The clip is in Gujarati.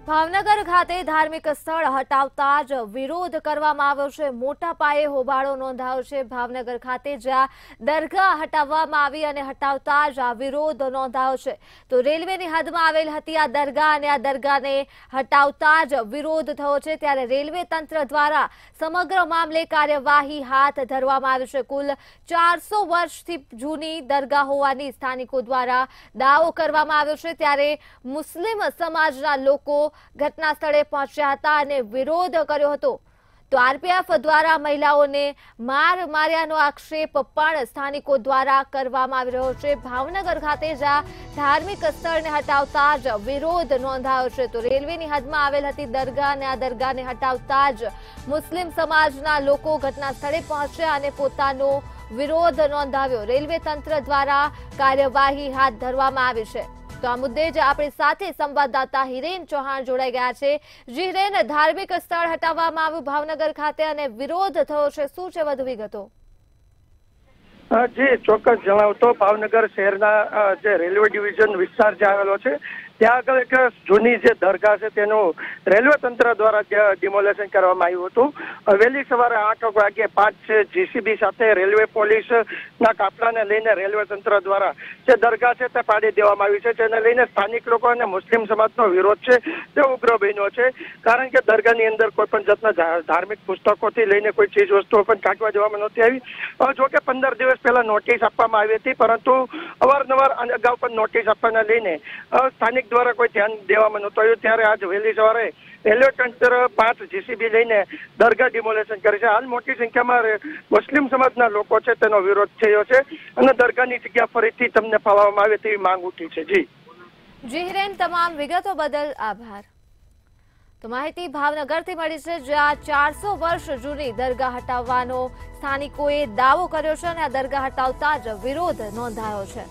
ભાવનગર ખાતે ધાર્મિક સ્થળ હટાવતા જ વિરોધ કરવામાં આવ્યો છે। મોટા પાયે હોબાળો નોંધાયો છે। ભાવનગર ખાતે જ્યાં દરગાહ હટાવવામાં આવી અને હટાવતા જ આ વિરોધ નોંધાયો છે। તો રેલવેની હદમાં આવેલ હતી આ દરગાહ અને આ દરગાહને હટાવતા જ વિરોધ થયો છે। ત્યારે રેલવે તંત્ર દ્વારા સમગ્ર મામલે કાર્યવાહી હાથ ધરવામાં આવી છે। કુલ 400 વર્ષથી જૂની દરગાહ હોવાની સ્થાનિકો દ્વારા દાવો કરવામાં આવ્યો છે। ત્યારે મુસ્લિમ સમાજના લોકો ઘટના સ્થળે પહોંચ્યા હતા અને વિરોધ કર્યો હતો। તો આરપીએફ દ્વારા મહિલાઓને માર્યાનો આક્ષેપ પણ સ્થાનિકો દ્વારા કરવામાં આવી રહ્યો છે। ભાવનગર ખાતે જ્યાં ધાર્મિક સ્થળને હટાવતા જ વિરોધ નોંધાયો છે। તો રેલવેની હદમાં આવેલ હતી દરગાહ અને આ દરગાહને હટાવતા જ મુસ્લિમ સમાજના લોકો ઘટના સ્થળે પહોંચ્યા અને પોતાનો વિરોધ નોંધાવ્યો। રેલવે તંત્ર દ્વારા કાર્યવાહી હાથ ધરવામાં આવી છે। તો આ મુદ્દે જ આપણી સાથે સંવાદદાતા હિરેન ચૌહાણ જોડાઈ ગયા છે। હિરેન, ધાર્મિક સ્થળ હટાવવામાં આવ્યું ભાવનગર ખાતે અને વિરોધ થયો છે, શું છે વધુ વિગતો? જી ચોક્કસ જણાવતો, ભાવનગર શહેરના જે રેલવે ડિવિઝન વિસ્તાર જે આવેલો છે ત્યાં આગળ એક જૂની જે દરગાહ છે તેનું રેલવે તંત્ર દ્વારા ડિમોલેશન કરવામાં આવ્યું હતું। વહેલી સવારે 8 વાગે 5 જીસીબી સાથે રેલવે પોલીસ ના કાફલાને લઈને રેલવે તંત્ર દ્વારા જે દરગાહ છે તે પાડી દેવામાં આવી છે। જેને લઈને સ્થાનિક લોકો અને મુસ્લિમ સમાજનો વિરોધ છે તે ઉગ્ર બન્યો છે। કારણ કે દરગાહની અંદર કોઈ પણ જાતના ધાર્મિક પુસ્તકોથી લઈને કોઈ ચીજ વસ્તુઓ પણ કાઢવા દેવામાં નહોતી આવી। જોકે 15 દિવસ પહેલા નોટિસ આપવામાં આવી હતી, પરંતુ અવારનવાર અગાઉ પણ નોટિસ આપવાના લઈને સ્થાનિક દ્વારા કોઈ ધ્યાન દેવામાં નહોતું આવ્યું। ત્યારે આજ વહેલી સવારે રેલવે તંત્ર 5 જીસીબી લઈને દરગાહ ડિમોલેશન કરે છે। હાલ મોટી સંખ્યામાં મુસ્લિમ સમાજના લોકો છે તેનો વિરોધ થયો છે અને દરગાહની જગ્યા ફરીથી તમને ફાળવવામાં આવે તેવી માંગ ઉઠી છે। જી હિરેન, તમામ વિગતો બદલ આભાર। તો માહિતી ભાવનગરથી મળી છે, જ્યાં 400 વર્ષ જૂની દરગાહ હટાવવાનો સ્થાનિકોએ દાવો કર્યો છે અને આ દરગાહ હટાવતા જ વિરોધ નોંધાયો છે।